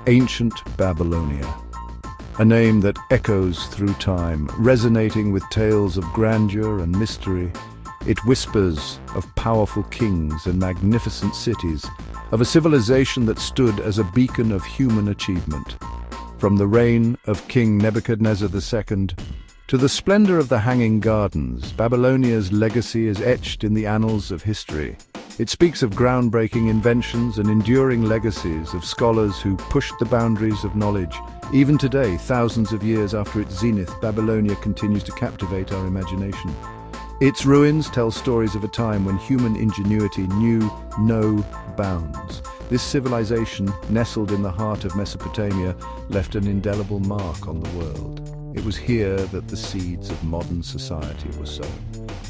Ancient Babylonia. A name that echoes through time, resonating with tales of grandeur and mystery. It whispers of powerful kings and magnificent cities, of a civilization that stood as a beacon of human achievement. From the reign of King Nebuchadnezzar II to the splendor of the Hanging Gardens, Babylonia's legacy is etched in the annals of history. It speaks of groundbreaking inventions and enduring legacies of scholars who pushed the boundaries of knowledge. Even today, thousands of years after its zenith, Babylonia continues to captivate our imagination. Its ruins tell stories of a time when human ingenuity knew no bounds. This civilization, nestled in the heart of Mesopotamia, left an indelible mark on the world. It was here that the seeds of modern society were sown.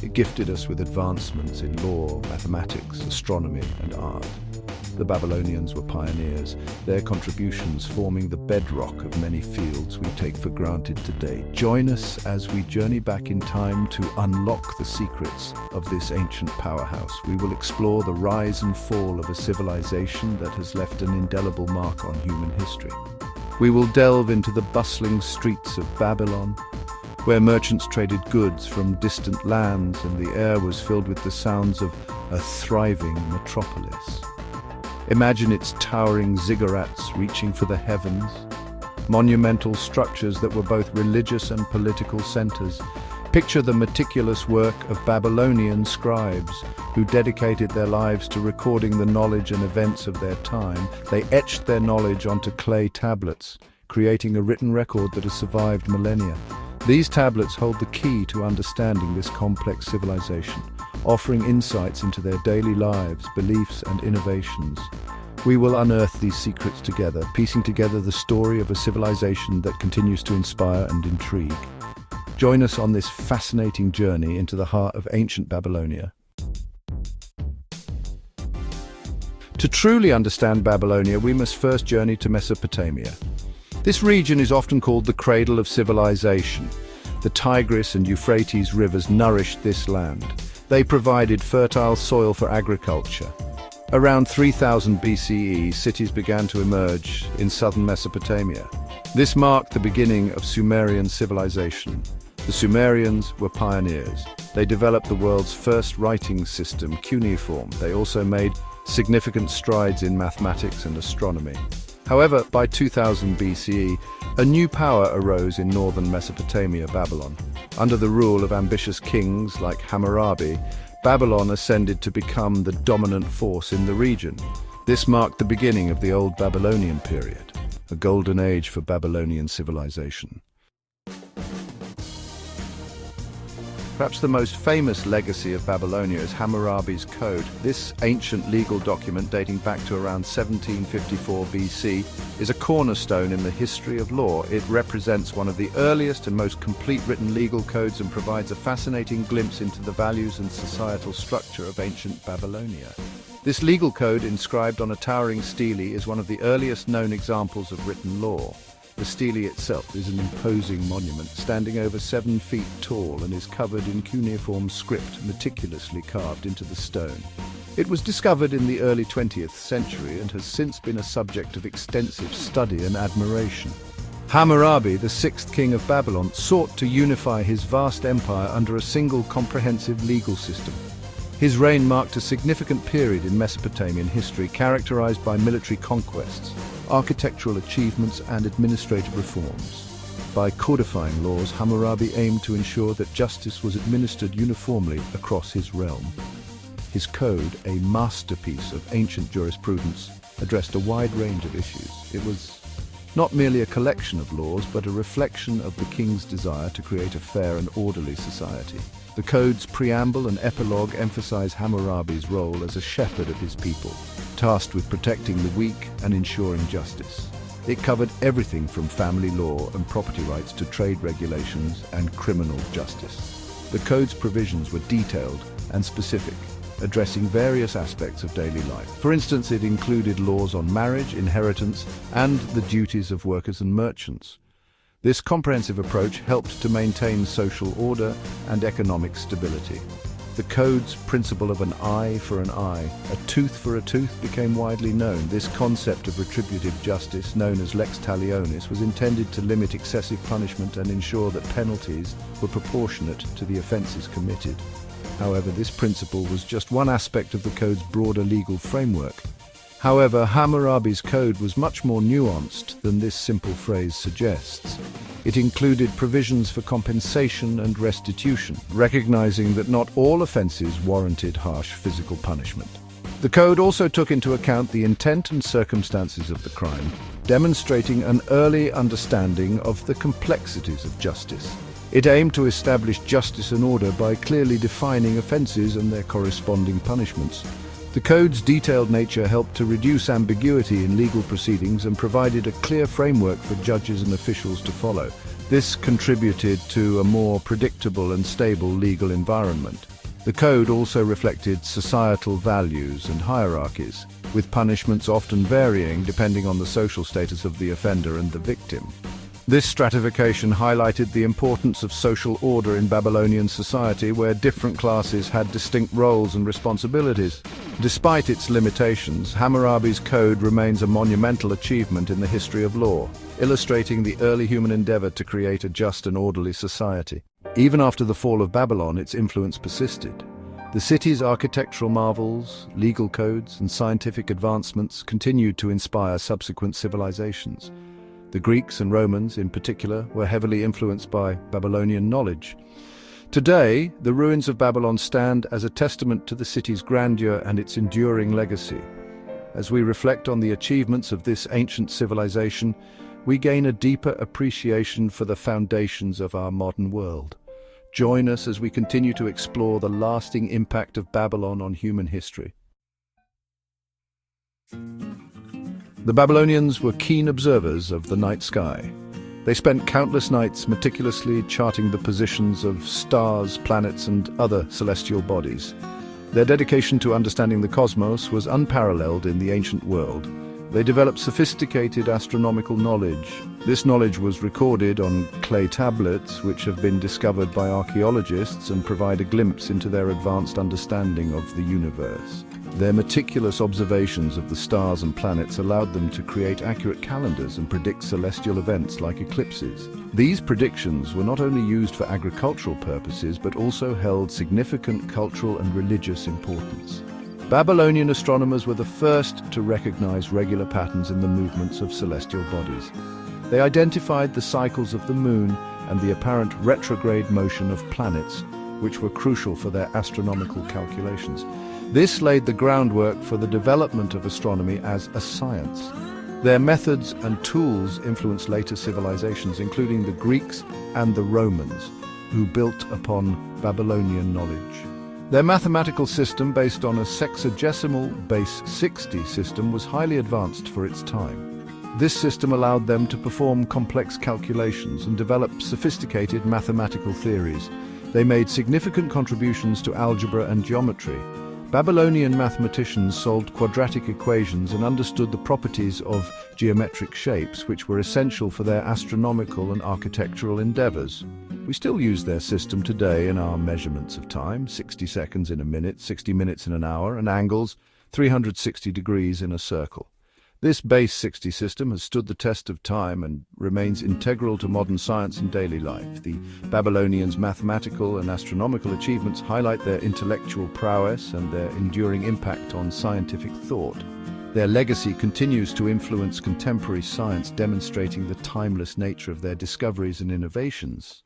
It gifted us with advancements in law, mathematics, astronomy, and art. The Babylonians were pioneers, their contributions forming the bedrock of many fields we take for granted today. Join us as we journey back in time to unlock the secrets of this ancient powerhouse. We will explore the rise and fall of a civilization that has left an indelible mark on human history. We will delve into the bustling streets of Babylon, where merchants traded goods from distant lands and the air was filled with the sounds of a thriving metropolis. Imagine its towering ziggurats reaching for the heavens, monumental structures that were both religious and political centers. Picture the meticulous work of Babylonian scribes who dedicated their lives to recording the knowledge and events of their time. They etched their knowledge onto clay tablets, creating a written record that has survived millennia. These tablets hold the key to understanding this complex civilization, offering insights into their daily lives, beliefs, and innovations. We will unearth these secrets together, piecing together the story of a civilization that continues to inspire and intrigue. Join us on this fascinating journey into the heart of ancient Babylonia. To truly understand Babylonia, we must first journey to Mesopotamia. This region is often called the cradle of civilization. The Tigris and Euphrates rivers nourished this land. They provided fertile soil for agriculture. Around 3000 BCE, cities began to emerge in southern Mesopotamia. This marked the beginning of Sumerian civilization. The Sumerians were pioneers. They developed the world's first writing system, Cuneiform. They also made significant strides in mathematics and astronomy. However, by 2000 BCE, a new power arose in northern Mesopotamia, Babylon. Under the rule of ambitious kings like Hammurabi, Babylon ascended to become the dominant force in the region. This marked the beginning of the Old Babylonian period, a golden age for Babylonian civilization. Perhaps the most famous legacy of Babylonia is Hammurabi's Code. This ancient legal document, dating back to around 1754 BC, is a cornerstone in the history of law. It represents one of the earliest and most complete written legal codes and provides a fascinating glimpse into the values and societal structure of ancient Babylonia. This legal code, inscribed on a towering stele, is one of the earliest known examples of written law. The stele itself is an imposing monument, standing over 7 feet tall and is covered in cuneiform script meticulously carved into the stone. It was discovered in the early 20th century and has since been a subject of extensive study and admiration. Hammurabi, the 6th king of Babylon, sought to unify his vast empire under a single comprehensive legal system. His reign marked a significant period in Mesopotamian history, characterized by military conquests, architectural achievements, and administrative reforms. By codifying laws, Hammurabi aimed to ensure that justice was administered uniformly across his realm. His code, a masterpiece of ancient jurisprudence, addressed a wide range of issues. It was not merely a collection of laws, but a reflection of the king's desire to create a fair and orderly society. The code's preamble and epilogue emphasize Hammurabi's role as a shepherd of his people, tasked with protecting the weak and ensuring justice. It covered everything from family law and property rights to trade regulations and criminal justice. The code's provisions were detailed and specific, addressing various aspects of daily life. For instance, it included laws on marriage, inheritance, and the duties of workers and merchants. This comprehensive approach helped to maintain social order and economic stability. The code's principle of an eye for an eye, a tooth for a tooth, became widely known. This concept of retributive justice, known as lex talionis, was intended to limit excessive punishment and ensure that penalties were proportionate to the offences committed. However, this principle was just one aspect of the code's broader legal framework. However, Hammurabi's code was much more nuanced than this simple phrase suggests. It included provisions for compensation and restitution, recognizing that not all offenses warranted harsh physical punishment. The code also took into account the intent and circumstances of the crime, demonstrating an early understanding of the complexities of justice. It aimed to establish justice and order by clearly defining offenses and their corresponding punishments. The code's detailed nature helped to reduce ambiguity in legal proceedings and provided a clear framework for judges and officials to follow. This contributed to a more predictable and stable legal environment. The code also reflected societal values and hierarchies, with punishments often varying depending on the social status of the offender and the victim. This stratification highlighted the importance of social order in Babylonian society, where different classes had distinct roles and responsibilities. Despite its limitations, Hammurabi's code remains a monumental achievement in the history of law, illustrating the early human endeavor to create a just and orderly society. Even after the fall of Babylon, its influence persisted. The city's architectural marvels, legal codes, and scientific advancements continued to inspire subsequent civilizations. The Greeks and Romans, in particular, were heavily influenced by Babylonian knowledge. Today, the ruins of Babylon stand as a testament to the city's grandeur and its enduring legacy. As we reflect on the achievements of this ancient civilization, we gain a deeper appreciation for the foundations of our modern world. Join us as we continue to explore the lasting impact of Babylon on human history. The Babylonians were keen observers of the night sky. They spent countless nights meticulously charting the positions of stars, planets, and other celestial bodies. Their dedication to understanding the cosmos was unparalleled in the ancient world. They developed sophisticated astronomical knowledge. This knowledge was recorded on clay tablets, which have been discovered by archaeologists and provide a glimpse into their advanced understanding of the universe. Their meticulous observations of the stars and planets allowed them to create accurate calendars and predict celestial events like eclipses. These predictions were not only used for agricultural purposes, but also held significant cultural and religious importance. Babylonian astronomers were the first to recognize regular patterns in the movements of celestial bodies. They identified the cycles of the moon and the apparent retrograde motion of planets, which were crucial for their astronomical calculations. This laid the groundwork for the development of astronomy as a science. Their methods and tools influenced later civilizations, including the Greeks and the Romans, who built upon Babylonian knowledge. Their mathematical system, based on a sexagesimal base 60 system, was highly advanced for its time. This system allowed them to perform complex calculations and develop sophisticated mathematical theories. They made significant contributions to algebra and geometry. Babylonian mathematicians solved quadratic equations and understood the properties of geometric shapes, which were essential for their astronomical and architectural endeavors. We still use their system today in our measurements of time: 60 seconds in a minute, 60 minutes in an hour, and angles 360 degrees in a circle. This base 60 system has stood the test of time and remains integral to modern science and daily life. The Babylonians' mathematical and astronomical achievements highlight their intellectual prowess and their enduring impact on scientific thought. Their legacy continues to influence contemporary science, demonstrating the timeless nature of their discoveries and innovations.